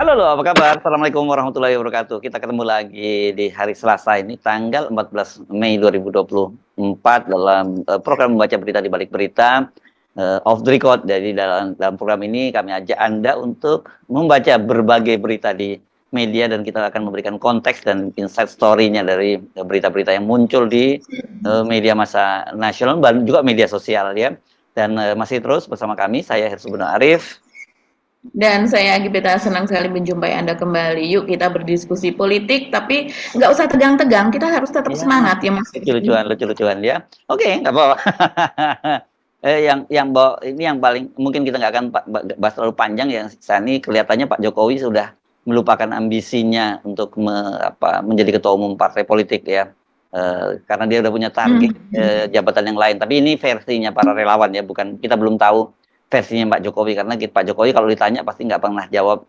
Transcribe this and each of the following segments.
Halo, apa kabar? Assalamualaikum warahmatullahi wabarakatuh. Kita ketemu lagi di hari Selasa ini, tanggal 14 Mei 2024 dalam program membaca berita di balik berita off the record. Jadi dalam program ini kami ajak Anda untuk membaca berbagai berita di media dan kita akan memberikan konteks dan insight story-nya dari berita-berita yang muncul di media massa nasional dan juga media sosial ya. Dan masih terus bersama kami, saya Hersubuna Arif. Dan saya Gipita, senang sekali menjumpai Anda kembali. Yuk kita berdiskusi politik, tapi nggak usah tegang-tegang. Kita harus tetap Ya, semangat ya Mas. lucu-lucuan ya. Oke, nggak apa-apa. yang bawa ini yang paling mungkin kita nggak akan bahas terlalu panjang ya. Sani kelihatannya Pak Jokowi sudah melupakan ambisinya untuk menjadi ketua umum partai politik ya. Karena dia udah punya target jabatan yang lain. Tapi ini versinya para relawan ya, bukan, kita belum tahu versinya Pak Jokowi, karena Pak Jokowi kalau ditanya pasti nggak pernah jawab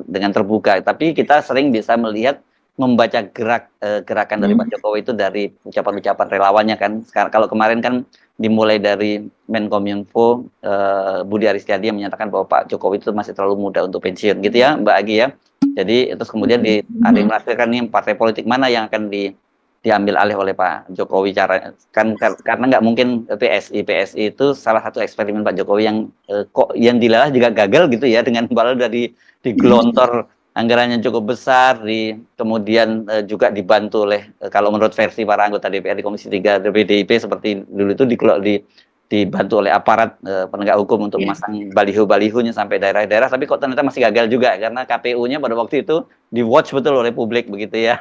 dengan terbuka. Tapi kita sering bisa melihat, membaca gerakan dari Pak Jokowi itu dari ucapan-ucapan relawannya kan. Sekarang kalau kemarin kan dimulai dari Menkominfo Budi Aristiadi yang menyatakan bahwa Pak Jokowi itu masih terlalu muda untuk pensiun gitu ya Mbak Agi ya. Jadi terus kemudian ada yang mengatakan nih partai politik mana yang akan diambil alih oleh Pak Jokowi, karena nggak mungkin PSI itu salah satu eksperimen Pak Jokowi yang dilalah juga gagal gitu ya, dengan baru dari digelontor anggarannya cukup besar, kemudian juga dibantu oleh kalau menurut versi para anggota DPR di Komisi 3 PDIP seperti dulu itu dibantu oleh aparat penegak hukum untuk memasang baliho-balihonya sampai daerah-daerah, tapi kok ternyata masih gagal juga karena KPU-nya pada waktu itu di-watch betul oleh publik begitu ya.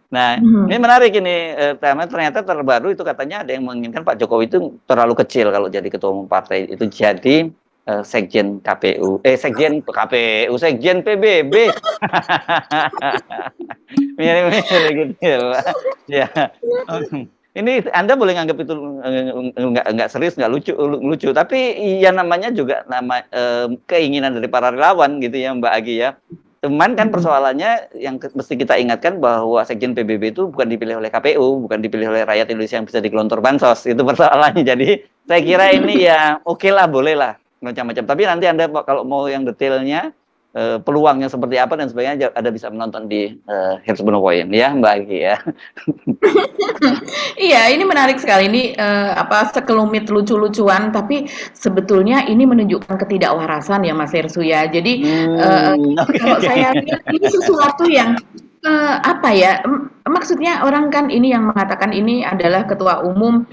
Nah, ini menarik ini, ternyata terbaru itu katanya ada yang menginginkan Pak Jokowi itu terlalu kecil kalau jadi ketua umum partai, itu jadi sekjen sekjen PBB. Mirip-mirip gitu ya. Ini Anda boleh nganggap itu nggak serius, nggak lucu, tapi ya namanya juga keinginan dari para relawan gitu ya Mbak Agi ya. Cuman kan persoalannya yang mesti kita ingatkan bahwa sekjen PBB itu bukan dipilih oleh KPU, bukan dipilih oleh rakyat Indonesia yang bisa digelontor bansos, itu persoalannya. Jadi saya kira ini ya oke lah, boleh lah macam-macam. Tapi nanti Anda kalau mau yang detailnya, peluangnya seperti apa dan sebagainya, ada bisa menonton di Hersubuna Point ya Mbak Agi ya. Iya, ini menarik sekali. Ini sekelumit lucu-lucuan, tapi sebetulnya ini menunjukkan ketidakwarasan ya Mas Hersu ya. Jadi kalau saya lihat ini sesuatu yang maksudnya orang kan ini yang mengatakan ini adalah ketua umum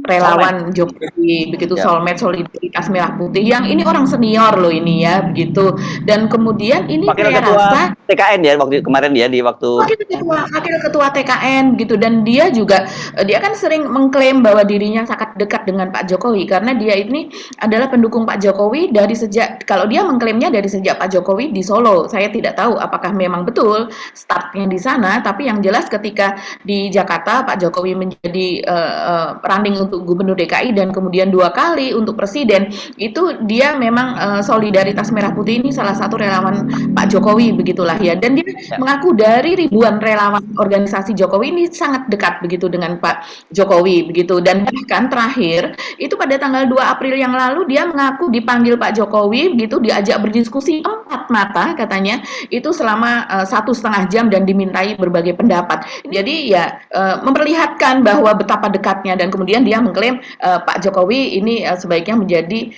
relawan Jokowi, begitu Solmed Solidaritas Merah Putih, yang ini orang senior loh ini ya, begitu. Dan kemudian ini saya rasa TKN ya waktu kemarin ya, di waktu wakil ketua TKN gitu, dan dia juga dia kan sering mengklaim bahwa dirinya sangat dekat dengan Pak Jokowi karena dia ini adalah pendukung Pak Jokowi dari sejak, kalau dia mengklaimnya dari sejak Pak Jokowi di Solo. Saya tidak tahu apakah memang betul startnya di sana, tapi yang jelas ketika di Jakarta Pak Jokowi menjadi running untuk gubernur DKI dan kemudian 2 kali untuk presiden, itu dia memang Solidaritas Merah Putih ini salah satu relawan Pak Jokowi begitulah ya, dan dia mengaku dari ribuan relawan organisasi Jokowi ini sangat dekat begitu dengan Pak Jokowi begitu. Dan bahkan terakhir itu pada tanggal 2 April yang lalu dia mengaku dipanggil Pak Jokowi begitu, diajak berdiskusi 4 mata katanya itu selama 1,5 jam dan dimintai berbagai pendapat. Jadi ya memperlihatkan bahwa betapa dekatnya, dan kemudian dia mengklaim Pak Jokowi ini sebaiknya menjadi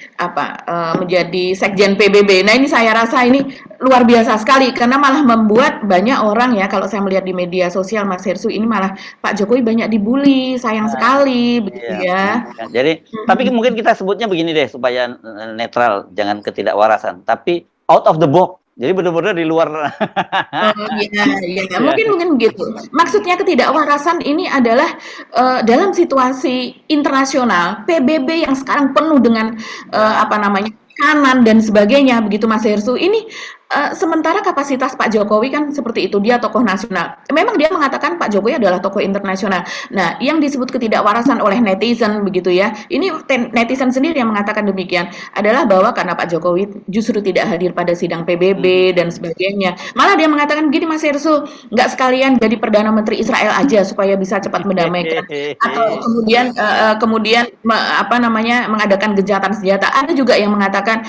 sekjen PBB. Nah, ini saya rasa ini luar biasa sekali karena malah membuat banyak orang ya, kalau saya melihat di media sosial Mas Hersu, ini malah Pak Jokowi banyak dibully, sayang sekali begitu ya. Jadi tapi mungkin kita sebutnya begini deh supaya netral, jangan ketidakwarasan, tapi out of the box. Jadi benar-benar di luar. Mungkin begitu. Maksudnya ketidakwarasan ini adalah dalam situasi internasional, PBB yang sekarang penuh dengan kanan dan sebagainya begitu Mas Hersu. Ini Sementara kapasitas Pak Jokowi kan seperti itu, dia tokoh nasional. Memang dia mengatakan Pak Jokowi adalah tokoh internasional. Nah, yang disebut ketidakwarasan oleh netizen begitu ya, ini netizen sendiri yang mengatakan demikian, adalah bahwa karena Pak Jokowi justru tidak hadir pada sidang PBB dan sebagainya. Malah dia mengatakan gini Mas Hersu, nggak sekalian jadi Perdana Menteri Israel aja supaya bisa cepat mendamaikan. Atau kemudian apa namanya mengadakan gencatan senjata. Ada juga yang mengatakan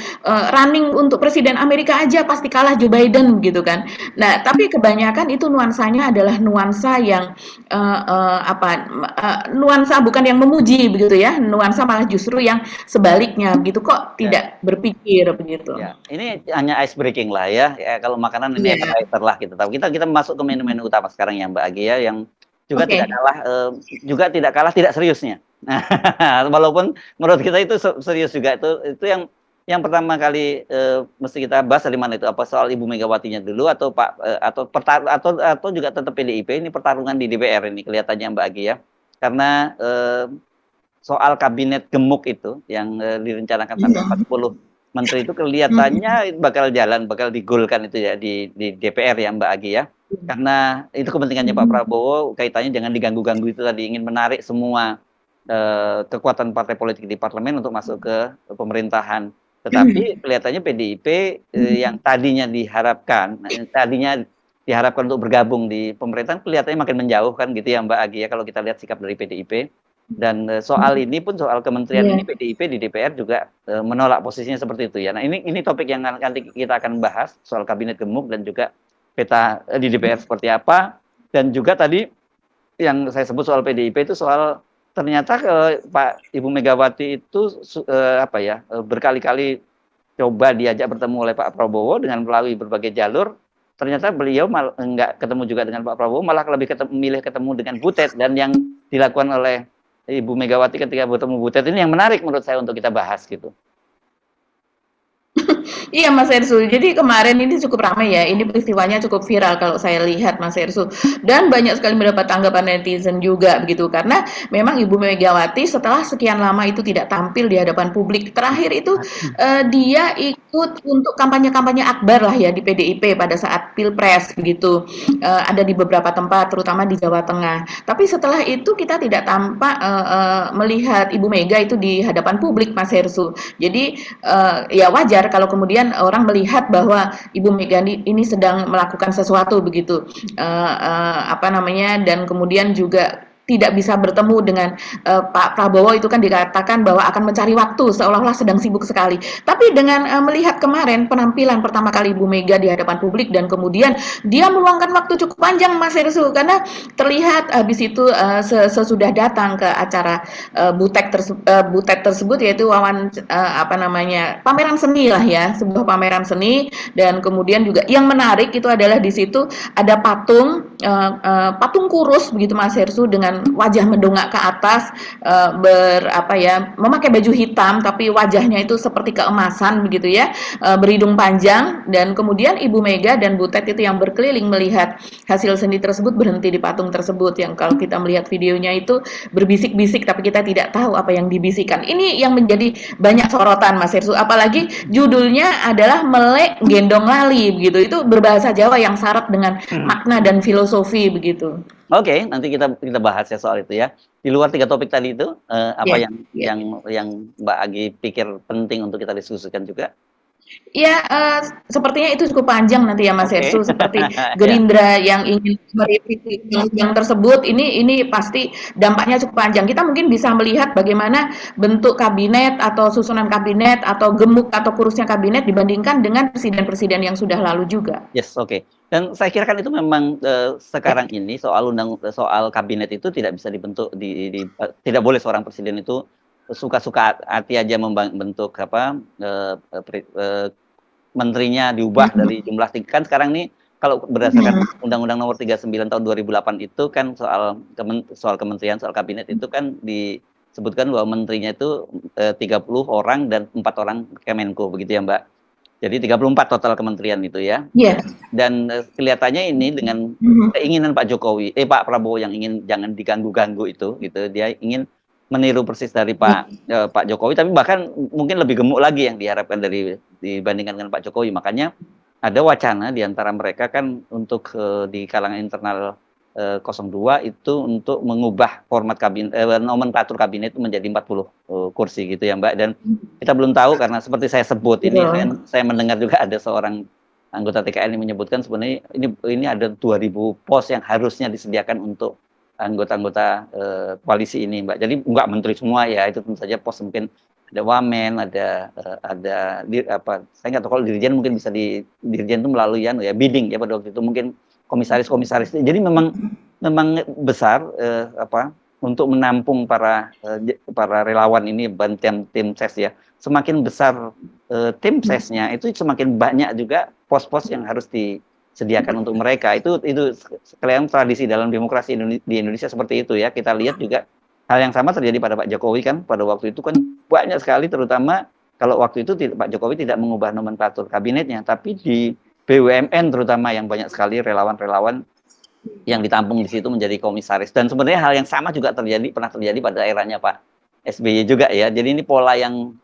running untuk presiden Amerika aja pasti kalah Joe Biden gitu kan. Nah, tapi kebanyakan itu nuansanya adalah nuansa yang nuansa bukan yang memuji begitu ya, nuansa malah justru yang sebaliknya begitu kok Ya, tidak berpikir begitu. ya. Ini hanya ice breaking lah ya. Ya, kalau makanan ini Iya, appetizer lah gitu. Tapi kita masuk ke menu-menu utama sekarang ya Mbak Agi ya, yang juga oke. tidak kalah tidak seriusnya. Nah, walaupun menurut kita itu serius juga, itu yang pertama kali mesti kita bahas dari mana itu, apa soal Ibu Megawatinya dulu atau atau juga tetap PDIP. Ini pertarungan di DPR ini kelihatannya Mbak Agi ya, karena soal kabinet gemuk itu yang direncanakan sampai Mhm. 40 menteri itu Mhm. kelihatannya bakal digolkan itu ya di DPR ya Mbak Agi ya. Karena itu kepentingannya Pak Mhm. Prabowo, kaitannya jangan diganggu-ganggu itu tadi, ingin menarik semua kekuatan partai politik di parlemen untuk masuk ke pemerintahan. Tetapi kelihatannya PDIP yang Mhm. tadinya diharapkan untuk bergabung di pemerintahan, kelihatannya makin menjauh kan gitu ya Mbak Agi ya, kalau kita lihat sikap dari PDIP. Dan soal Mhm. ini pun, soal kementerian Iya. ini, PDIP di DPR juga menolak posisinya seperti itu ya. Nah, ini topik yang nanti kita akan bahas, soal kabinet gemuk dan juga peta di DPR seperti apa. Dan juga tadi yang saya sebut soal PDIP itu soal ternyata Pak Ibu Megawati itu berkali-kali coba diajak bertemu oleh Pak Prabowo dengan melalui berbagai jalur. Ternyata beliau enggak ketemu juga dengan Pak Prabowo, malah lebih milih ketemu dengan Butet. Dan yang dilakukan oleh Ibu Megawati ketika bertemu Butet ini yang menarik menurut saya untuk kita bahas gitu. Iya Mas Ersu, jadi kemarin ini cukup ramai ya, ini peristiwanya cukup viral kalau saya lihat Mas Ersu. Dan banyak sekali mendapat tanggapan netizen juga begitu, karena memang Ibu Megawati setelah sekian lama itu tidak tampil di hadapan publik. Terakhir itu dia ikut untuk kampanye-kampanye akbar lah ya di PDIP pada saat Pilpres begitu. Ada di beberapa tempat, terutama di Jawa Tengah. Tapi setelah itu kita tidak tampak melihat Ibu Mega itu di hadapan publik Mas Hersu. Jadi ya wajar kalau kemudian orang melihat bahwa Ibu Mega ini sedang melakukan sesuatu begitu, apa namanya, dan kemudian juga tidak bisa bertemu dengan Pak Prabowo itu kan dikatakan bahwa akan mencari waktu seolah-olah sedang sibuk sekali. Tapi dengan melihat kemarin penampilan pertama kali Ibu Mega di hadapan publik dan kemudian dia meluangkan waktu cukup panjang Mas Hersu karena terlihat habis itu sesudah datang ke acara Butet tersebut yaitu apa namanya pameran seni lah ya, sebuah pameran seni. Dan kemudian juga yang menarik itu adalah di situ ada patung kurus begitu Mas Hersu dengan wajah mendongak ke atas, apa ya, memakai baju hitam tapi wajahnya itu seperti keemasan begitu ya, berhidung panjang. Dan kemudian Ibu Mega dan Butet itu yang berkeliling melihat hasil seni tersebut berhenti di patung tersebut yang kalau kita melihat videonya itu berbisik-bisik tapi kita tidak tahu apa yang dibisikkan. Ini yang menjadi banyak sorotan Mas Hersu. Apalagi judulnya adalah Melek Gendong Lali begitu. Itu berbahasa Jawa yang syarat dengan makna dan filosofi begitu. Oke, nanti kita bahas ya soal itu ya. Di luar 3 topik tadi itu, apa Ya, yang ya. Mbak Agi pikir penting untuk kita diskusikan juga? Ya, sepertinya itu cukup panjang nanti ya Mas Oke. Hersu, seperti Ya. Gerindra yang ingin merevisi undang-undang tersebut, ini pasti dampaknya cukup panjang. Kita mungkin bisa melihat bagaimana bentuk kabinet atau susunan kabinet atau gemuk atau kurusnya kabinet dibandingkan dengan presiden-presiden yang sudah lalu juga. Yes, oke. Dan saya kira kan itu memang Ya. sekarang ini soal kabinet itu tidak bisa dibentuk tidak boleh seorang presiden itu suka-suka hati aja membentuk menterinya diubah Mhm. dari jumlah kan sekarang ini kalau berdasarkan Mhm. Undang-Undang Nomor 39 Tahun 2008 itu kan soal kementerian, soal kabinet itu kan disebutkan bahwa menterinya itu 30 orang dan 4 orang Kemenko begitu ya Mbak. Jadi 34 total kementerian itu ya. Iya. Dan kelihatannya ini dengan Mhm. keinginan Pak Prabowo yang ingin jangan diganggu-ganggu itu gitu, dia ingin meniru persis dari Iya. Pak Jokowi, tapi bahkan mungkin lebih gemuk lagi yang diharapkan dibandingkan dengan Pak Jokowi. Makanya ada wacana di antara mereka kan untuk di kalangan internal 02 itu untuk mengubah format nomenklatur kabinet itu menjadi 40 kursi gitu ya Mbak, dan kita belum tahu karena seperti saya sebut ini Betul. saya mendengar juga ada seorang anggota TKN yang menyebutkan sebenarnya ini ada 2.000 pos yang harusnya disediakan untuk anggota-anggota koalisi ini Mbak. Jadi nggak menteri semua ya, itu tentu saja pos mungkin ada wamen, saya nggak tahu kalau dirjen mungkin bisa dirjen itu melalui ya bidding ya pada waktu itu mungkin komisaris. Jadi memang besar untuk menampung para relawan ini tim ses ya. Semakin besar tim sesnya itu semakin banyak juga pos-pos yang harus disediakan untuk mereka. Itu sekalian tradisi dalam demokrasi di Indonesia seperti itu ya. Kita lihat juga hal yang sama terjadi pada Pak Jokowi kan, pada waktu itu kan banyak sekali, terutama kalau waktu itu Pak Jokowi tidak mengubah nomenklatur kabinetnya, tapi di BUMN terutama yang banyak sekali relawan-relawan yang ditampung di situ menjadi komisaris. Dan sebenarnya hal yang sama juga pernah terjadi pada eranya Pak SBY juga ya. Jadi ini pola yang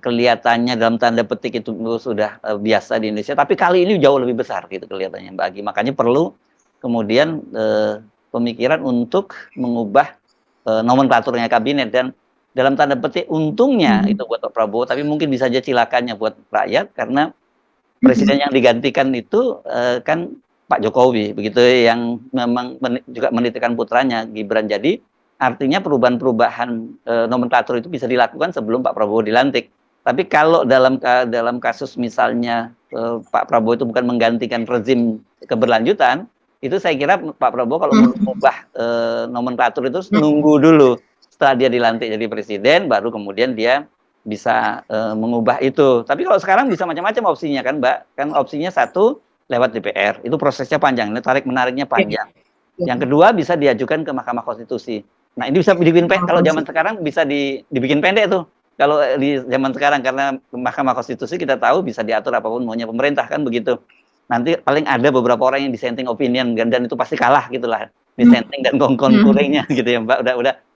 kelihatannya dalam tanda petik itu sudah biasa di Indonesia, tapi kali ini jauh lebih besar gitu kelihatannya Mbak Agi. Makanya perlu kemudian pemikiran untuk mengubah nomenklaturnya kabinet, dan dalam tanda petik untungnya itu buat Pak Prabowo, tapi mungkin bisa saja cilakannya buat rakyat karena presiden yang digantikan itu kan Pak Jokowi begitu, yang memang juga menitipkan putranya Gibran. Jadi artinya perubahan-perubahan nomenklatur itu bisa dilakukan sebelum Pak Prabowo dilantik. Tapi kalau dalam kasus misalnya Pak Prabowo itu bukan menggantikan rezim keberlanjutan, itu saya kira Pak Prabowo kalau mengubah nomenklatur itu nunggu dulu setelah dia dilantik jadi presiden, baru kemudian dia bisa mengubah itu. Tapi kalau sekarang bisa macam-macam opsinya kan Mbak, kan opsinya satu lewat DPR, itu prosesnya panjang, tarik menariknya panjang. Yang kedua bisa diajukan ke Mahkamah Konstitusi. Nah ini bisa dibikin kalau zaman sekarang bisa dibikin pendek tuh. Kalau di zaman sekarang karena Mahkamah Konstitusi kita tahu bisa diatur apapun maunya pemerintah kan begitu. Nanti paling ada beberapa orang yang dissenting opinion dan itu pasti kalah gitulah, dissenting dan konkurennya gitu ya Mbak.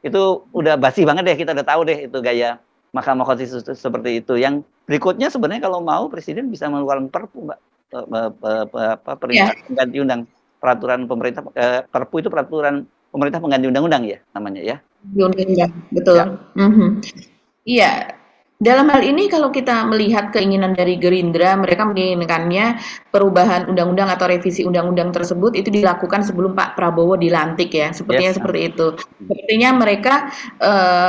Itu udah basi banget deh, kita udah tahu deh itu gaya Mahkamah Konstitusi seperti itu. Yang berikutnya sebenarnya kalau mau presiden bisa mengeluarkan Perpu Mbak, perintah pengganti undang, peraturan pemerintah, Perpu itu peraturan pemerintah pengganti undang-undang ya namanya ya. Undang-undang, betul. Ya. Iya, dalam hal ini kalau kita melihat keinginan dari Gerindra, mereka menginginkannya perubahan undang-undang atau revisi undang-undang tersebut itu dilakukan sebelum Pak Prabowo dilantik ya, sepertinya seperti itu. Sepertinya mereka,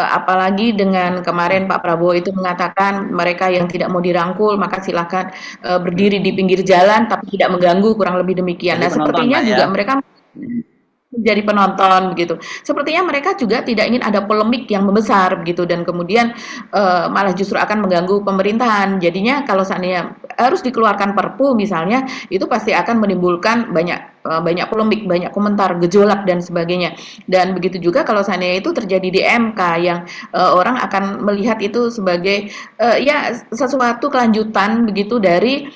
apalagi dengan kemarin Pak Prabowo itu mengatakan mereka yang tidak mau dirangkul maka silakan berdiri di pinggir jalan tapi tidak mengganggu, kurang lebih demikian. Nah, sepertinya juga mereka jadi penonton begitu. Sepertinya mereka juga tidak ingin ada polemik yang membesar begitu, dan kemudian malah justru akan mengganggu pemerintahan. Jadinya kalau seandainya harus dikeluarkan Perpu misalnya, itu pasti akan menimbulkan banyak polemik, banyak komentar, gejolak dan sebagainya. Dan begitu juga kalau seandainya itu terjadi di MK yang orang akan melihat itu sebagai ya sesuatu kelanjutan begitu dari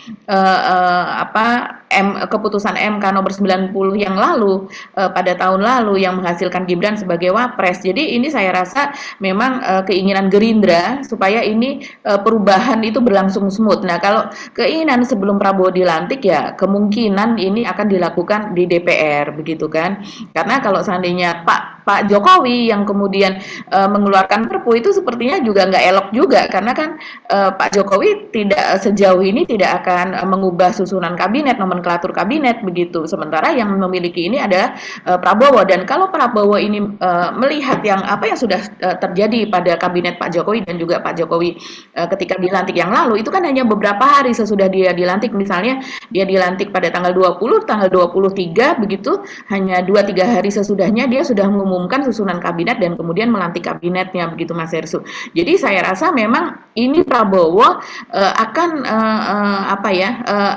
keputusan MK nomor 90 yang lalu pada tahun lalu yang menghasilkan Gibran sebagai wapres. Jadi ini saya rasa memang keinginan Gerindra supaya ini perubahan itu berlangsung smooth. Nah, kalau keinginan sebelum Prabowo dilantik ya kemungkinan ini akan dilakukan di DPR begitu kan. Karena kalau seandainya Pak Jokowi yang kemudian mengeluarkan Perpu itu sepertinya juga nggak elok juga, karena kan Pak Jokowi tidak sejauh ini tidak akan mengubah susunan kabinet, nomenklatur kabinet begitu. Sementara yang memiliki ini adalah Prabowo, dan kalau Prabowo ini melihat yang sudah terjadi pada kabinet Pak Jokowi dan juga Pak Jokowi ketika dilantik yang lalu, itu kan hanya beberapa hari sesudah dia dilantik, misalnya dia dilantik pada tanggal 20, tanggal 23 begitu, hanya 2-3 hari sesudahnya dia sudah mengumumkan susunan kabinet dan kemudian melantik kabinetnya begitu Mas Hersu. Jadi saya rasa memang ini Prabowo akan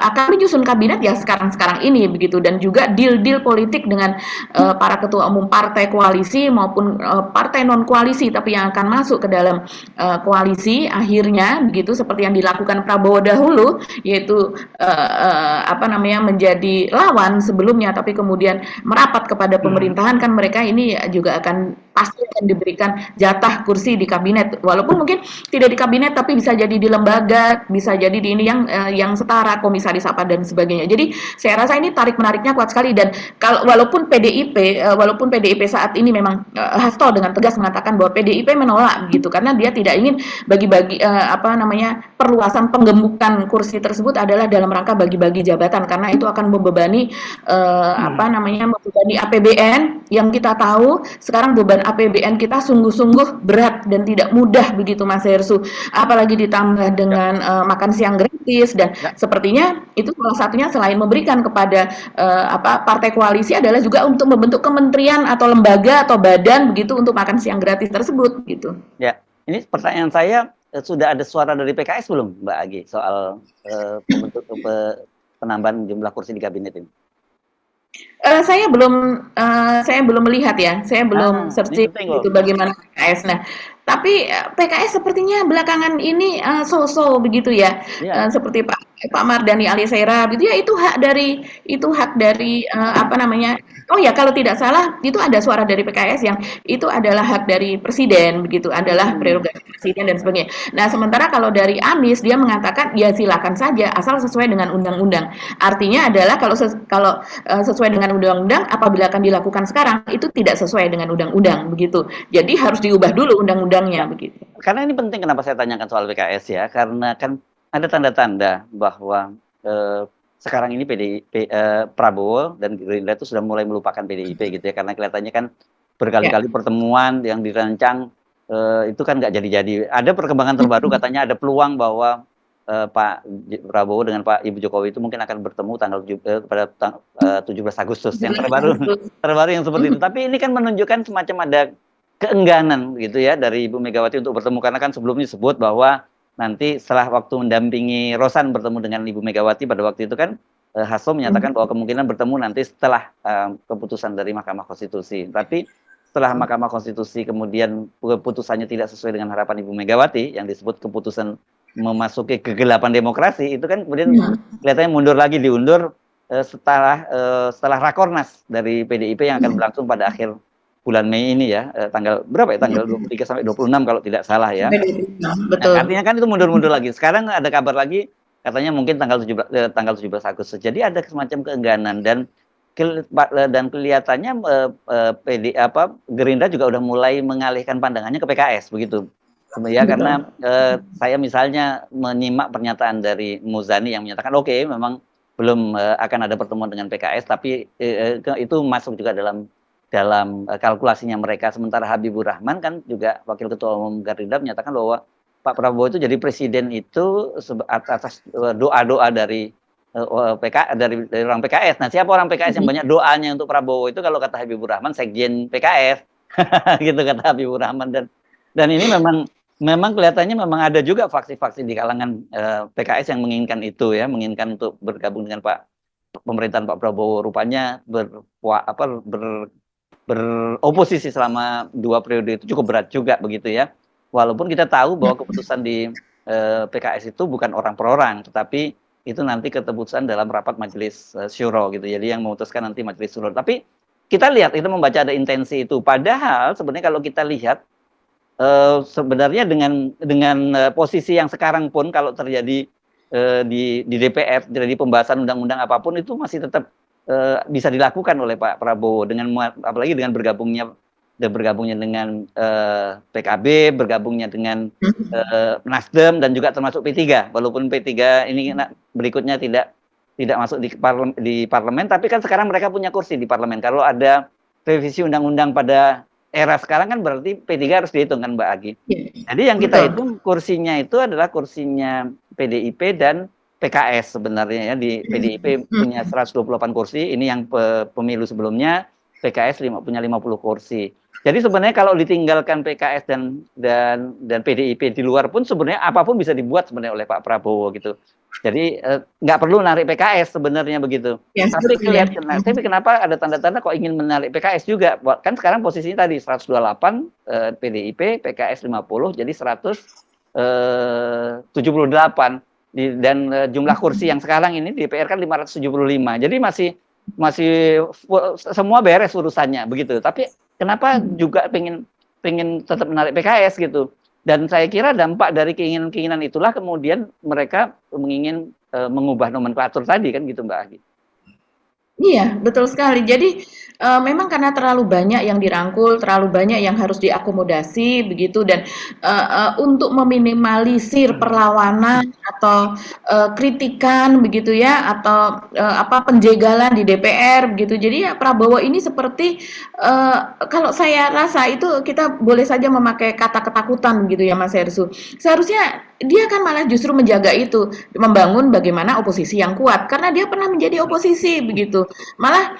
akan menyusun kabinet ya sekarang ini begitu, dan juga deal-deal politik dengan para ketua umum partai koalisi maupun partai non koalisi tapi yang akan masuk ke dalam koalisi akhirnya begitu, seperti yang dilakukan Prabowo dahulu, yaitu menjadi lawan sebelumnya tapi kemudian merapat kepada pemerintahan. Kan mereka ini juga akan pasti akan diberikan jatah kursi di kabinet. Walaupun mungkin tidak di kabinet, tapi bisa jadi di lembaga, bisa jadi di ini yang setara, komisaris apa dan sebagainya. Jadi saya rasa ini tarik menariknya kuat sekali. Dan kalau walaupun PDIP saat ini memang Hasto dengan tegas mengatakan bahwa PDIP menolak gitu, karena dia tidak ingin bagi-bagi apa namanya, perluasan penggemukan kursi tersebut adalah dalam rangka bagi-bagi jabatan, karena itu akan membebani apa namanya, membebani APBN yang kita tahu sekarang beban APBN kita sungguh-sungguh berat dan tidak mudah begitu Mas Hersu, apalagi ditambah Ya, dengan makan siang gratis. Dan ya. sepertinya itu salah satunya selain memberikan kepada apa, partai koalisi adalah juga untuk membentuk kementerian atau lembaga atau badan begitu untuk makan siang gratis tersebut gitu. Ya, ini pertanyaan saya, sudah ada suara dari PKS belum, Mbak Agi, soal penambahan jumlah kursi di kabinet ini? Saya belum melihat ya, saya belum Ini searching penting loh. gitu bagaimana PKS. Nah, tapi PKS sepertinya belakangan ini so-so begitu ya, Iya. seperti Pak Mardhani Alisera gitu ya, itu hak dari apa namanya? Oh ya, kalau tidak salah itu ada suara dari PKS yang itu adalah hak dari presiden begitu, adalah Hmm. prerogatif presiden dan sebagainya. Nah, sementara kalau dari Anies dia mengatakan ya silakan saja asal sesuai dengan undang-undang. Artinya adalah kalau sesuai dengan undang-undang, apabila akan dilakukan sekarang itu tidak sesuai dengan undang-undang begitu. Jadi harus diubah dulu undang-undangnya Ya, begitu. karena ini penting kenapa saya tanyakan soal PKS ya, karena kan ada tanda-tanda bahwa sekarang ini Prabowo dan Gerindra itu sudah mulai melupakan PDIP gitu ya, karena kelihatannya kan Ya. berkali-kali pertemuan yang dirancang itu kan nggak jadi-jadi. Ada perkembangan terbaru katanya ada peluang bahwa Pak Prabowo dengan Pak Ibu Jokowi itu mungkin akan bertemu pada 17 Agustus yang 17 terbaru Agustus. terbaru yang seperti itu. Tapi ini kan menunjukkan semacam ada keengganan gitu ya dari Ibu Megawati untuk bertemu, karena kan sebelumnya disebut bahwa nanti setelah waktu mendampingi Rosan bertemu dengan Ibu Megawati pada waktu itu kan Hasto menyatakan bahwa kemungkinan bertemu nanti setelah keputusan dari Mahkamah Konstitusi. Tapi setelah Mahkamah Konstitusi kemudian keputusannya tidak sesuai dengan harapan Ibu Megawati yang disebut keputusan memasuki kegelapan demokrasi, itu kan kemudian kelihatannya mundur lagi, diundur setelah Rakornas dari PDIP yang akan berlangsung pada akhir bulan Mei ini ya, tanggal berapa ya? Tanggal 23 sampai 26 kalau tidak salah ya. Sampai 26, Nah, betul. artinya kan itu mundur-mundur lagi. Sekarang ada kabar lagi katanya mungkin tanggal 17 Agustus. Jadi ada semacam keengganan dan kelihatannya Gerindra juga udah mulai mengalihkan pandangannya ke PKS begitu. Ya, Betul. karena saya misalnya menyimak pernyataan dari Muzani yang menyatakan oke, memang belum akan ada pertemuan dengan PKS, tapi itu masuk juga dalam kalkulasinya mereka. Sementara Habibur Rahman kan juga Wakil Ketua Umum Gerindra menyatakan bahwa Pak Prabowo itu jadi presiden itu atas doa-doa dari dari orang PKS. Nah, siapa orang PKS yang banyak doanya untuk Prabowo itu kalau kata Habibur Rahman sekjen PKS. Gitu kata Habibur Rahman. Dan ini memang kelihatannya memang ada juga faksi-faksi di kalangan PKS yang menginginkan itu ya, menginginkan untuk bergabung dengan pemerintahan Pak Prabowo. Rupanya beroposisi selama 2 periode itu cukup berat juga begitu ya. Walaupun kita tahu bahwa keputusan di PKS itu bukan orang per orang, tetapi itu nanti keputusan dalam rapat majelis syuro gitu. Jadi yang memutuskan nanti majelis syuro. Tapi kita lihat, kita membaca ada intensi itu. Padahal sebenarnya kalau kita lihat sebenarnya dengan posisi yang sekarang pun kalau terjadi di DPR, terjadi pembahasan undang-undang apapun itu masih tetap bisa dilakukan oleh Pak Prabowo, apalagi dengan bergabungnya dengan PKB, bergabungnya dengan Nasdem dan juga termasuk P3. Walaupun P3 ini berikutnya tidak masuk di parlemen, tapi kan sekarang mereka punya kursi di parlemen. Kalau ada revisi undang-undang pada era sekarang kan berarti P3 harus dihitung kan Mbak Agi. Jadi yang kita hitung kursinya itu adalah kursinya PDIP dan PKS sebenarnya ya. Di PDIP punya 128 kursi, ini yang pemilu sebelumnya, PKS punya 50 kursi. Jadi sebenarnya kalau ditinggalkan PKS dan PDIP di luar pun sebenarnya apapun bisa dibuat sebenarnya oleh Pak Prabowo gitu. Jadi nggak perlu narik PKS sebenarnya begitu. Ya, Tapi kenapa ada tanda-tanda kok ingin menarik PKS juga? Kan sekarang posisinya tadi 128 PDIP, PKS 50, jadi 178. Dan jumlah kursi yang sekarang ini di DPR kan 575. Jadi masih semua beres urusannya begitu. Tapi kenapa juga pengen pengen tetap menarik PKS gitu. Dan saya kira dampak dari keinginan-keinginan itulah kemudian mereka ingin mengubah nomenklatur tadi kan gitu Mbak Agi. Iya, betul sekali. Jadi, memang karena terlalu banyak yang dirangkul, terlalu banyak yang harus diakomodasi begitu dan, untuk meminimalisir perlawanan atau, kritikan begitu ya atau, penjegalan di DPR begitu. Jadi ya Prabowo ini seperti, eee, kalau saya rasa itu kita boleh saja memakai kata ketakutan gitu ya Mas Hersu. Seharusnya dia kan malah justru menjaga itu, membangun bagaimana oposisi yang kuat, karena dia pernah menjadi oposisi begitu. Malah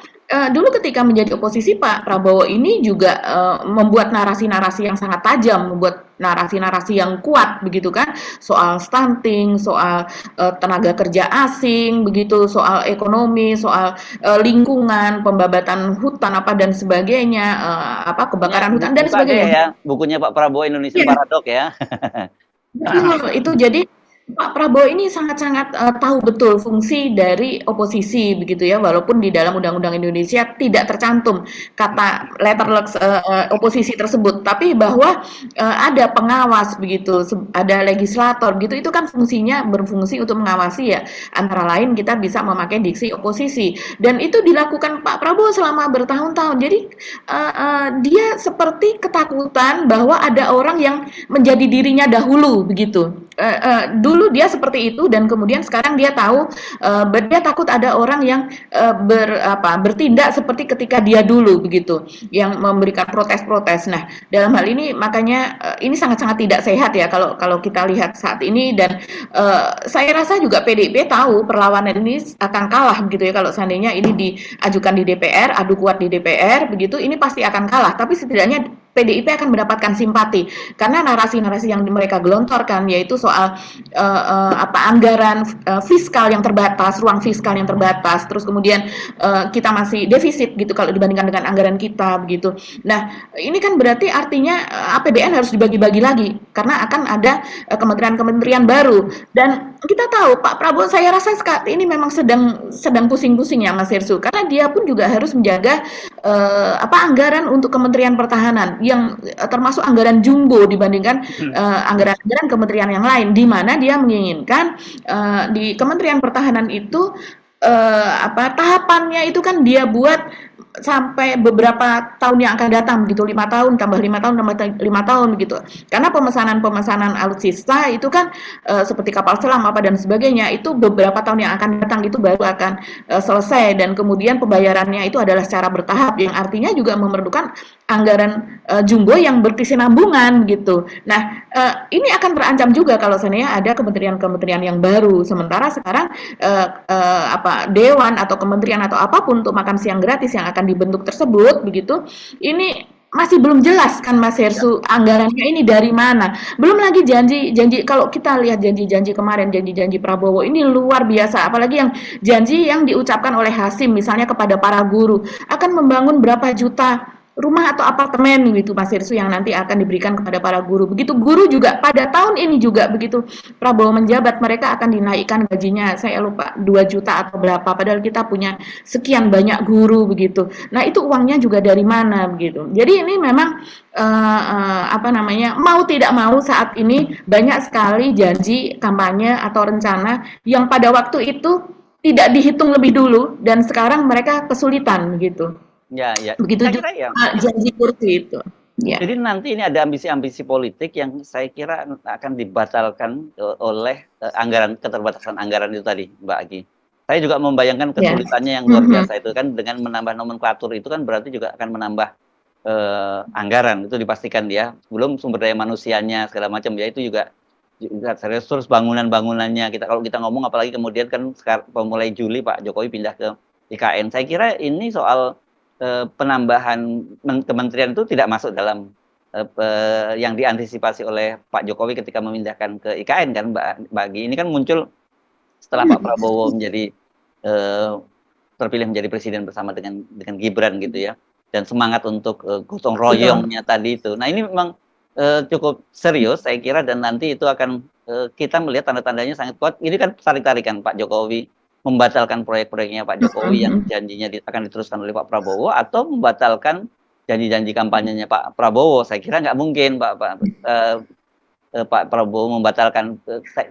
dulu ketika menjadi oposisi Pak Prabowo ini juga membuat narasi-narasi yang sangat tajam, membuat narasi-narasi yang kuat begitu kan, soal stunting, soal tenaga kerja asing begitu, soal ekonomi, soal lingkungan, pembabatan hutan apa dan sebagainya, Punya kebakaran hutan dan buka aja sebagainya. ya bukunya Pak Prabowo Indonesian Iya. Paradox ya. Betul, itu jadi Pak Prabowo ini sangat-sangat, tahu betul fungsi dari oposisi begitu ya, walaupun di dalam Undang-Undang Indonesia tidak tercantum kata letterleks, oposisi tersebut, tapi bahwa, ada pengawas begitu, ada legislator gitu, itu kan fungsinya berfungsi untuk mengawasi ya, antara lain kita bisa memakai diksi oposisi dan itu dilakukan Pak Prabowo selama bertahun-tahun. Jadi, dia seperti ketakutan bahwa ada orang yang menjadi dirinya dahulu begitu. Dulu dia seperti itu dan kemudian sekarang dia tahu dia takut ada orang yang bertindak seperti ketika dia dulu begitu, yang memberikan protes-protes. Nah, dalam hal ini makanya ini sangat-sangat tidak sehat ya kalau kalau kita lihat saat ini dan saya rasa juga PDIP tahu perlawanan ini akan kalah begitu ya kalau seandainya ini diajukan di DPR, adu kuat di DPR begitu, ini pasti akan kalah. Tapi setidaknya PDIP akan mendapatkan simpati karena narasi-narasi yang mereka gelontorkan yaitu soal anggaran fiskal yang terbatas, ruang fiskal yang terbatas, terus kemudian kita masih defisit gitu kalau dibandingkan dengan anggaran kita begitu. Nah, ini kan berarti artinya APBN harus dibagi-bagi lagi karena akan ada kementerian-kementerian baru dan kita tahu Pak Prabowo saya rasa saat ini memang sedang pusing-pusing ya Mas Hersu karena dia pun juga harus menjaga anggaran untuk Kementerian Pertahanan yang termasuk anggaran jumbo dibandingkan anggaran-anggaran kementerian yang lain di mana dia menginginkan di Kementerian Pertahanan itu tahapannya itu kan dia buat sampai beberapa tahun yang akan datang gitu 5 tahun tambah 5 tahun tambah 5 tahun gitu karena pemesanan alutsista itu kan seperti kapal selam apa dan sebagainya itu beberapa tahun yang akan datang itu baru akan selesai dan kemudian pembayarannya itu adalah secara bertahap yang artinya juga memerlukan anggaran jumbo yang berkesinambungan gitu. Nah ini akan terancam juga kalau seandainya ada kementerian-kementerian yang baru sementara sekarang dewan atau kementerian atau apapun untuk makan siang gratis yang akan dibentuk tersebut begitu ini masih belum jelas kan Mas Hersu anggarannya ini dari mana belum lagi janji-janji kalau kita lihat janji-janji kemarin janji-janji Prabowo ini luar biasa apalagi yang janji yang diucapkan oleh Hasim misalnya kepada para guru akan membangun berapa juta rumah atau apartemen gitu Mas Hersu yang nanti akan diberikan kepada para guru. Begitu guru juga pada tahun ini juga begitu Prabowo menjabat mereka akan dinaikkan gajinya saya lupa 2 juta atau berapa padahal kita punya sekian banyak guru begitu. Nah, itu uangnya juga dari mana begitu. Jadi ini memang mau tidak mau saat ini banyak sekali janji kampanye atau rencana yang pada waktu itu tidak dihitung lebih dulu dan sekarang mereka kesulitan gitu. Ya, ya. Begitu Saya juga kira ya. janji kursi itu. Ya. Jadi nanti ini ada ambisi-ambisi politik yang saya kira akan dibatalkan oleh keterbatasan anggaran itu tadi, Mbak Agi. Saya juga membayangkan kesulitannya yang luar biasa itu kan dengan menambah nomenklatur itu kan berarti juga akan menambah anggaran itu dipastikan ya. Belum sumber daya manusianya segala macam ya itu juga resource bangunan-bangunannya kalau kita ngomong apalagi kemudian kan mulai Juli Pak Jokowi pindah ke IKN. Saya kira ini soal penambahan kementerian itu tidak masuk dalam yang diantisipasi oleh Pak Jokowi ketika memindahkan ke IKN kan Mbak Agi. Ini kan muncul setelah Pak Prabowo menjadi terpilih menjadi presiden bersama dengan Gibran gitu ya. Dan semangat untuk gotong royongnya tadi itu. Nah, ini memang cukup serius saya kira dan nanti itu akan kita melihat tanda-tandanya sangat kuat. Ini kan tarik-tarikan Pak Jokowi membatalkan proyek-proyeknya Pak Jokowi yang janjinya akan diteruskan oleh Pak Prabowo atau membatalkan janji-janji kampanyenya Pak Prabowo, saya kira nggak mungkin Pak Prabowo membatalkan.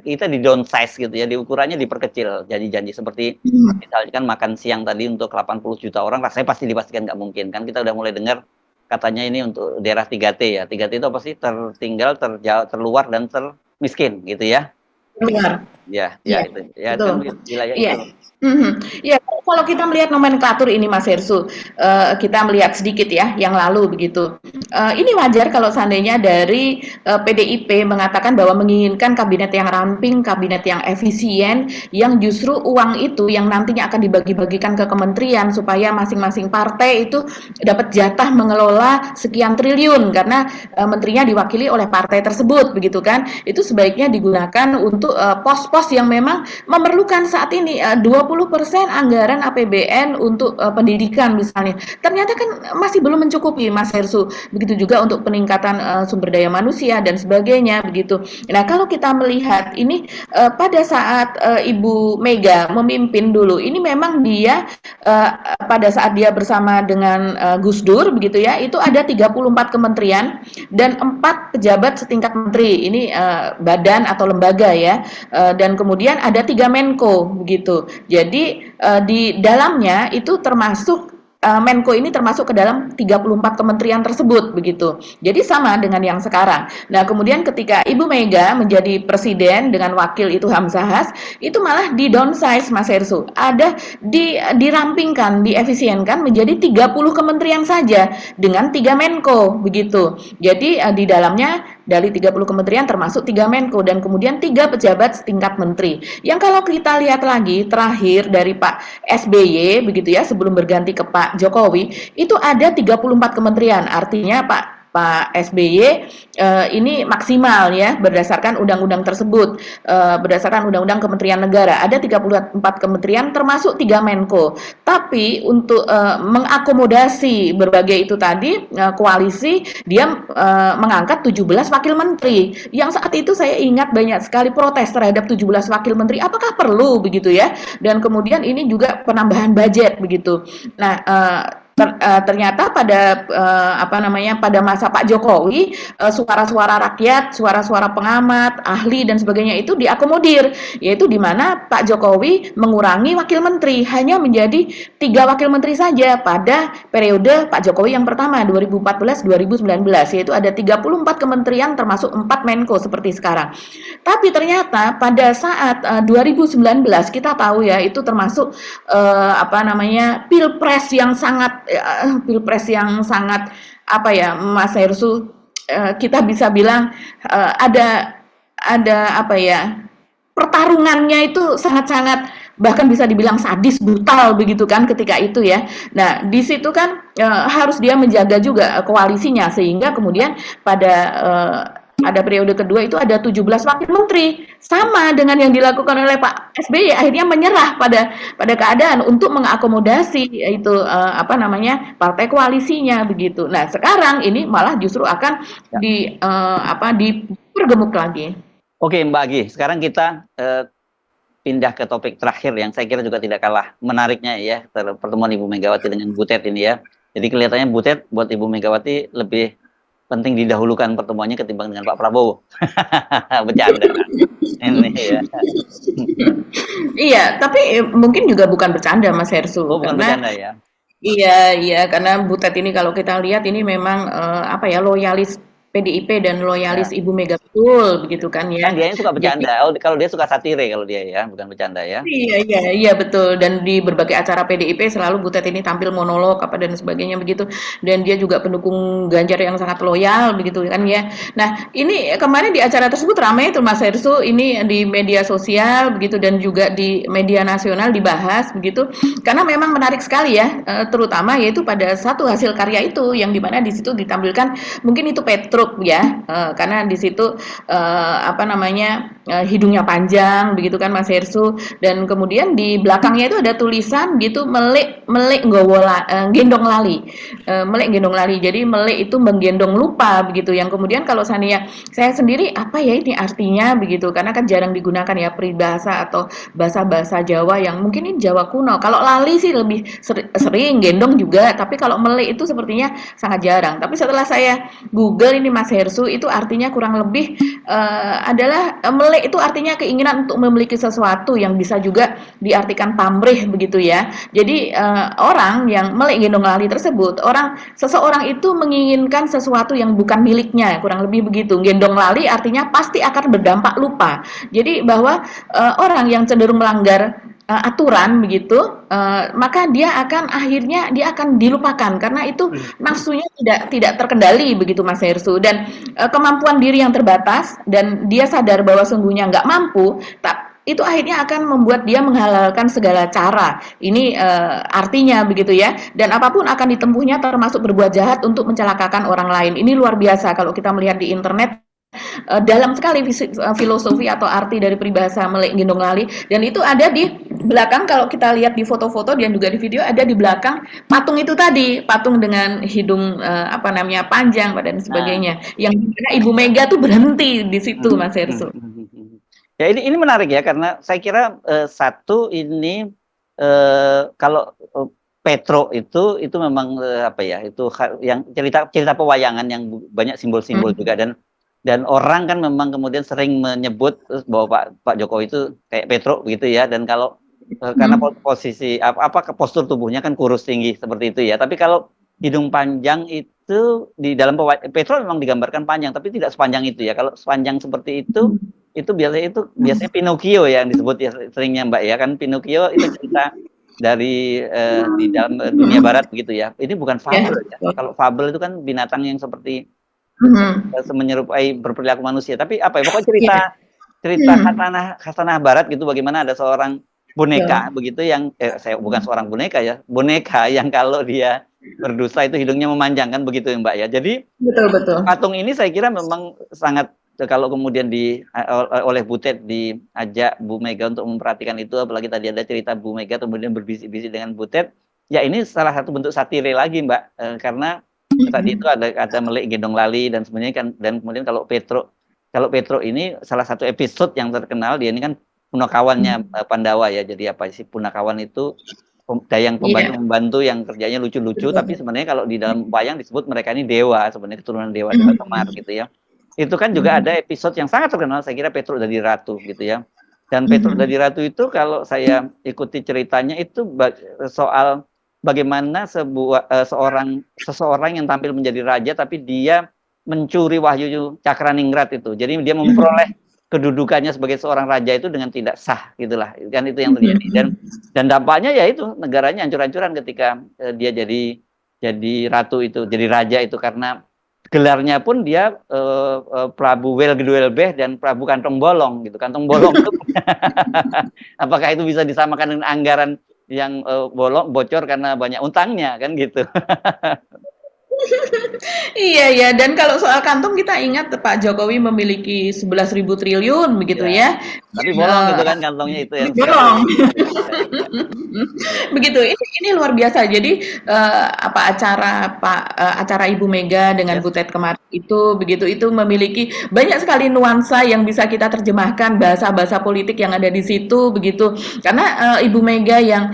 Kita di downsize gitu ya, ukurannya diperkecil janji-janji seperti misalkan makan siang tadi untuk 80 juta orang, rasanya pasti dipastikan nggak mungkin. Kan kita udah mulai dengar katanya ini untuk daerah 3T ya. 3T itu apa sih? Tertinggal, terluar, dan termiskin gitu ya. Benar. Ya, Iya, itu. Ya, betul. kan wilayah Iya. itu. Ya, kalau kita melihat nomenklatur ini Mas Hersu, kita melihat sedikit ya yang lalu begitu. Ini wajar kalau seandainya dari PDIP mengatakan bahwa menginginkan kabinet yang ramping, kabinet yang efisien, yang justru uang itu yang nantinya akan dibagi-bagikan ke kementerian supaya masing-masing partai itu dapat jatah mengelola sekian triliun karena menterinya diwakili oleh partai tersebut begitu kan. Itu sebaiknya digunakan untuk pos-pos yang memang memerlukan saat ini 20% anggaran APBN untuk pendidikan misalnya. Ternyata kan masih belum mencukupi Mas Hersu. Begitu juga untuk peningkatan sumber daya manusia dan sebagainya begitu. Nah, kalau kita melihat ini pada saat Ibu Mega memimpin dulu, ini memang dia pada saat dia bersama dengan Gus Dur begitu ya, itu ada 34 kementerian dan 4 pejabat setingkat menteri. Ini badan atau lembaga ya. Dan kemudian ada 3 Menko begitu. Jadi di dalamnya itu termasuk Menko ini termasuk ke dalam 34 kementerian tersebut begitu. Jadi sama dengan yang sekarang. Nah, kemudian ketika Ibu Mega menjadi presiden dengan wakil itu Hamzahas, itu malah di downsize Mas Hersu. Ada dirampingkan, diefisienkan menjadi 30 kementerian saja dengan 3 Menko begitu. Jadi di dalamnya dari 30 kementerian termasuk 3 Menko dan kemudian 3 pejabat setingkat menteri. Yang kalau kita lihat lagi terakhir dari Pak SBY begitu ya sebelum berganti ke Pak Jokowi itu ada 34 kementerian. Artinya Pak SBY ini maksimal ya berdasarkan undang-undang tersebut, berdasarkan undang-undang Kementerian Negara ada 34 kementerian termasuk 3 Menko. Tapi untuk mengakomodasi berbagai itu tadi koalisi dia mengangkat 17 wakil menteri. Yang saat itu saya ingat banyak sekali protes terhadap 17 wakil menteri. Apakah perlu begitu ya? Dan kemudian ini juga penambahan budget begitu. Nah, ternyata pada pada masa Pak Jokowi suara-suara rakyat, suara-suara pengamat, ahli dan sebagainya itu diakomodir, yaitu di mana Pak Jokowi mengurangi wakil menteri hanya menjadi 3 wakil menteri saja pada periode Pak Jokowi yang pertama 2014-2019, yaitu ada 34 kementerian termasuk 4 Menko seperti sekarang. Tapi ternyata pada saat 2019 kita tahu ya itu termasuk pilpres yang sangat Mas Hersu, kita bisa bilang ada pertarungannya itu sangat-sangat bahkan bisa dibilang sadis, brutal begitu kan ketika itu ya. Nah, di situ kan harus dia menjaga juga koalisinya sehingga kemudian pada periode kedua itu ada 17 wakil menteri. Sama dengan yang dilakukan oleh Pak SBY akhirnya menyerah pada keadaan untuk mengakomodasi itu partai koalisinya begitu. Nah, sekarang ini malah justru akan dipergemuk lagi. Oke, Mbak Agi, sekarang kita pindah ke topik terakhir yang saya kira juga tidak kalah menariknya ya, pertemuan Ibu Megawati dengan Butet ini ya. Jadi kelihatannya Butet buat Ibu Megawati lebih penting didahulukan pertemuannya ketimbang dengan Pak Prabowo. Bercanda. Ini ya. Iya, tapi mungkin juga bukan bercanda Mas Hersu. Oh, bukan bercanda ya. Iya, karena Butet ini kalau kita lihat ini memang loyalis PDIP dan loyalis Ibu Mega betul begitu kan ya. Kan dia suka bercanda. Kalau dia suka satire kalau dia ya, bukan bercanda ya. Iya betul. Dan di berbagai acara PDIP selalu Butet ini tampil monolog dan sebagainya begitu. Dan dia juga pendukung Ganjar yang sangat loyal begitu kan ya. Nah, ini kemarin di acara tersebut ramai itu Mas Hersu, ini di media sosial begitu dan juga di media nasional dibahas begitu. Karena memang menarik sekali ya, terutama yaitu pada satu hasil karya itu yang dimana di situ ditampilkan mungkin itu Petro ya, karena di situ hidungnya panjang begitu kan Mas Hersu, dan kemudian di belakangnya itu ada tulisan gitu, melik melik gendong lali. Melik gendong lali. Jadi melik itu menggendong lupa begitu, yang kemudian kalau saya sendiri apa ya ini artinya begitu, karena kan jarang digunakan ya peribahasa atau bahasa-bahasa Jawa yang mungkin ini Jawa kuno. Kalau lali sih lebih sering, gendong juga, tapi kalau melik itu sepertinya sangat jarang. Tapi setelah saya Google ini Mas Hersu, itu artinya kurang lebih adalah melik itu artinya keinginan untuk memiliki sesuatu, yang bisa juga diartikan pamrih begitu ya. Jadi orang yang melik gendong lali tersebut, seseorang itu menginginkan sesuatu yang bukan miliknya, kurang lebih begitu. Gendong lali artinya pasti akan berdampak lupa. Jadi bahwa orang yang cenderung melanggar aturan begitu, maka dia akan dilupakan karena itu nafsunya tidak terkendali begitu Mas Hersu, dan kemampuan diri yang terbatas, dan dia sadar bahwa sungguhnya nggak mampu, itu akhirnya akan membuat dia menghalalkan segala cara. Ini artinya begitu ya. Dan apapun akan ditempuhnya, termasuk berbuat jahat untuk mencelakakan orang lain. Ini luar biasa kalau kita melihat di internet. Dalam sekali filosofi atau arti dari peribahasa melik gendong lali, dan itu ada di belakang. Kalau kita lihat di foto-foto dan juga di video, ada di belakang patung itu tadi, patung dengan hidung panjang dan Nah, sebagainya, yang dimana Ibu Mega tuh berhenti di situ Mas Hersu. Ya ini menarik ya, karena saya kira satu ini kalau Petro itu memang apa ya, itu yang cerita pewayangan yang banyak simbol-simbol juga, dan orang kan memang kemudian sering menyebut bahwa Pak Jokowi itu kayak Petro begitu ya, dan kalau karena posisi postur tubuhnya kan kurus tinggi seperti itu ya. Tapi kalau hidung panjang itu di dalam Petro memang digambarkan panjang, tapi tidak sepanjang itu ya. Kalau sepanjang seperti itu biasanya Pinocchio ya yang disebut ya seringnya Mbak ya, kan Pinocchio itu cerita dari di dalam dunia barat begitu ya. Ini bukan fabel ya. Kalau fabel itu kan binatang yang seperti menyerupai berperilaku manusia, tapi apa ya, pokoknya cerita khasanah barat gitu, bagaimana ada seorang boneka begitu yang saya bukan seorang boneka ya, boneka yang kalau dia berdosa itu hidungnya memanjang kan begitu ya Mbak ya. Jadi betul. patung ini saya kira memang sangat, kalau kemudian oleh Butet diajak Bu Mega untuk memperhatikan itu, apalagi tadi ada cerita Bu Mega kemudian berbisik-bisik dengan Butet, ya ini salah satu bentuk satire lagi Mbak, karena tadi itu ada melik gendong lali dan sebenarnya kan, dan kemudian kalau Petro ini salah satu episode yang terkenal, dia ini kan punakawannya Pandawa ya. Jadi apa sih punakawan itu, dayang pembantu yang kerjanya lucu-lucu, tapi sebenarnya kalau di dalam wayang disebut mereka ini dewa, sebenarnya keturunan dewa Semar gitu ya. Itu kan juga ada episode yang sangat terkenal, saya kira Petro Dadi Ratu gitu ya. Dan Petro Dadi Ratu itu kalau saya ikuti ceritanya itu soal bagaimana seseorang yang tampil menjadi raja, tapi dia mencuri wahyu Cakraningrat itu. Jadi dia memperoleh kedudukannya sebagai seorang raja itu dengan tidak sah, gitulah. Kan itu yang terjadi. Dan dampaknya ya itu negaranya hancur-hancuran ketika dia jadi ratu itu, jadi raja itu, karena gelarnya pun dia Prabu Welgedwelbeh dan Prabu Kantong Bolong gitu. Kantong Bolong itu apakah itu bisa disamakan dengan anggaran yang bocor karena banyak utangnya kan gitu. Iya, dan kalau soal kantong kita ingat Pak Jokowi memiliki 11.000 triliun begitu ya. Tapi bolong gitu kan kantongnya itu yang bolong. Begitu, ini luar biasa. Jadi acara Ibu Mega dengan Butet kemarin itu begitu, itu memiliki banyak sekali nuansa yang bisa kita terjemahkan, bahasa-bahasa politik yang ada di situ begitu. Karena Ibu Mega yang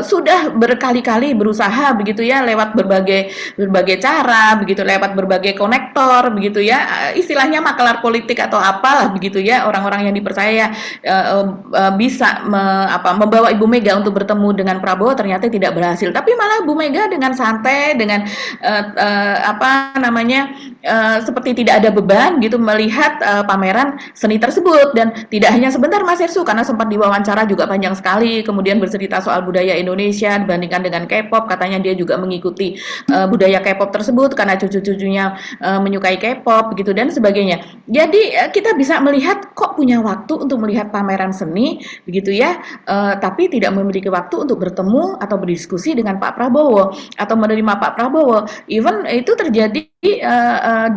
sudah berkali-kali berusaha begitu ya, lewat berbagai cara begitu, lewat berbagai konektor begitu ya, istilahnya makelar politik atau apalah begitu ya, orang-orang yang dipercaya bisa membawa Ibu Mega untuk bertemu dengan Prabowo, ternyata tidak berhasil. Tapi malah Bu Mega dengan santai, dengan seperti tidak ada beban gitu melihat pameran seni tersebut. Dan tidak hanya sebentar Mas Hersu, karena sempat diwawancara juga panjang sekali, kemudian bercerita soal budaya Indonesia dibandingkan dengan K-pop. Katanya dia juga mengikuti budaya K-pop tersebut karena cucu-cucunya menyukai K-pop gitu dan sebagainya. Jadi kita bisa melihat kok punya waktu untuk melihat pameran seni begitu ya, tapi tidak memiliki waktu untuk bertemu atau berdiskusi dengan Pak Prabowo atau menerima Pak Prabowo. Even itu terjadi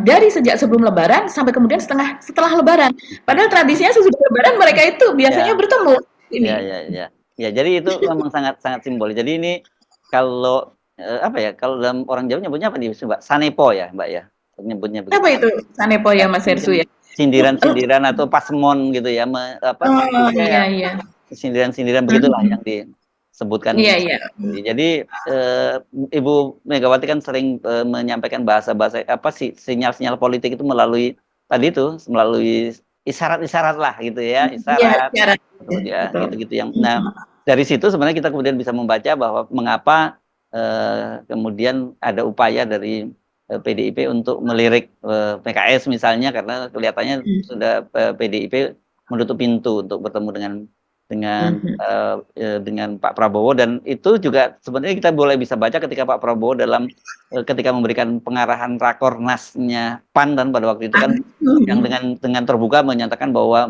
dari sejak sebelum Lebaran sampai kemudian setelah Lebaran. Padahal tradisinya sesudah Lebaran mereka itu biasanya Ya, bertemu ya, ini. ya, ya. Ya, jadi itu memang sangat sangat simbolis. Jadi ini kalau apa ya? Kalau dalam orang Jawa nyebutnya apa nih, Mbak? Sanepo ya, Mbak ya? Nyebutnya Apa begitu. itu Sanepo Ya, ya Mas Hersu mungkin ya? sindiran-sindiran atau pasmon gitu ya, apa Oh iya kayak iya. sindiran-sindiran begitulah Mhm. yang disebutkan. Iya iya. Jadi Ibu Megawati kan sering menyampaikan bahasa-bahasa apa sih sinyal-sinyal politik itu melalui tadi itu melalui isyarat-isyarat lah gitu ya, Iya isyarat cara ya betul. gitu-gitu yang. Nah, Mhm. dari situ sebenarnya kita kemudian bisa membaca bahwa mengapa kemudian ada upaya dari PDIP untuk melirik PKS misalnya karena kelihatannya sudah PDIP menutup pintu untuk bertemu Mhm. dengan Pak Prabowo dan itu juga sebenarnya kita boleh bisa baca ketika Pak Prabowo ketika memberikan pengarahan Rakornasnya PAN dan pada waktu itu kan yang Mhm. dengan terbuka menyatakan bahwa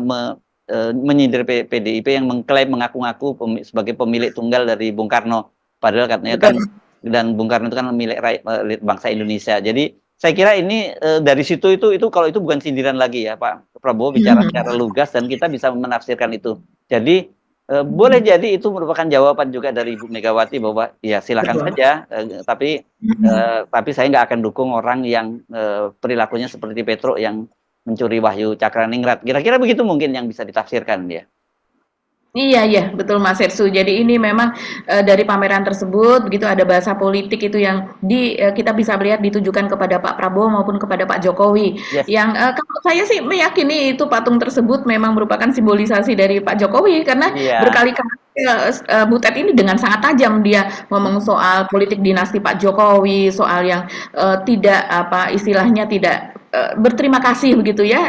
menyindir PDIP yang mengklaim mengaku-ngaku sebagai pemilik tunggal dari Bung Karno padahal katanya kan Betul. dan Bung Karno itu kan milik bangsa Indonesia. Jadi saya kira ini dari situ itu kalau itu bukan sindiran lagi ya Pak Prabowo bicara secara Mhm. lugas dan kita bisa menafsirkan itu. Jadi boleh jadi itu merupakan jawaban juga dari Ibu Megawati bahwa ya silakan Betul. saja, Mhm. tapi saya nggak akan dukung orang yang perilakunya seperti Petro yang mencuri wahyu Cakraningrat. Kira-kira begitu mungkin yang bisa ditafsirkan ya. Iya iya, betul Mas Hersu. Jadi ini memang, dari pameran tersebut begitu ada bahasa politik itu yang kita bisa melihat ditujukan kepada Pak Prabowo maupun kepada Pak Jokowi. Yes, Yang, kalau saya sih meyakini itu patung tersebut memang merupakan simbolisasi dari Pak Jokowi karena iya. berkali-kali, Butet ini dengan sangat tajam dia ngomong soal politik dinasti Pak Jokowi, soal yang, tidak apa istilahnya tidak, berterima kasih begitu ya,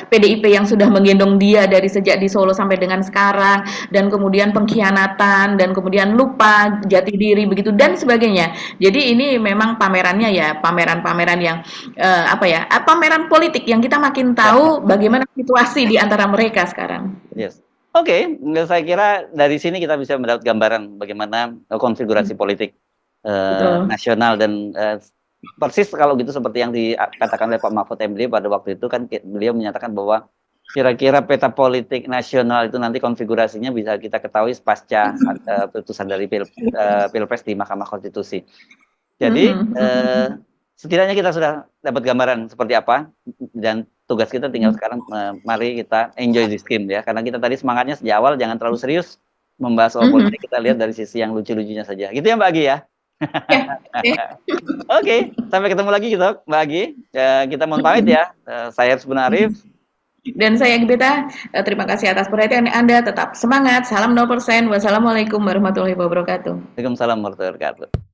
PDIP yang sudah menggendong dia dari sejak di Solo sampai dengan sekarang dan kemudian pengkhianatan dan kemudian lupa jati diri begitu dan sebagainya. Jadi ini memang pamerannya ya pameran-pameran yang apa ya pameran politik yang kita makin Ya, ya. tahu bagaimana situasi di antara mereka sekarang. Yes. Oke, saya kira dari sini kita bisa mendapat gambaran bagaimana konfigurasi politik Betul. nasional dan persis kalau gitu seperti yang dikatakan oleh Pak Mahfud MD pada waktu itu kan beliau menyatakan bahwa kira-kira peta politik nasional itu nanti konfigurasinya bisa kita ketahui pasca putusan dari Pilpres di Mahkamah Konstitusi. Jadi Mhm, mhm. setidaknya kita sudah dapat gambaran seperti apa dan tugas kita tinggal sekarang mari kita enjoy this game ya karena kita tadi semangatnya sejak awal jangan terlalu serius membahas soal Mhm. politik kita lihat dari sisi yang lucu-lucunya saja gitu ya Mbak Agi ya. Ya, oke. Oke, sampai ketemu lagi gitu Mbak Agi. Kita mohon pamit Mhm. ya. Saya Harus Arif. Dan saya Gibeta, terima kasih atas perhatian Anda, tetap semangat, salam 0%, wassalamualaikum warahmatullahi wabarakatuh. Waalaikumsalam warahmatullahi wabarakatuh.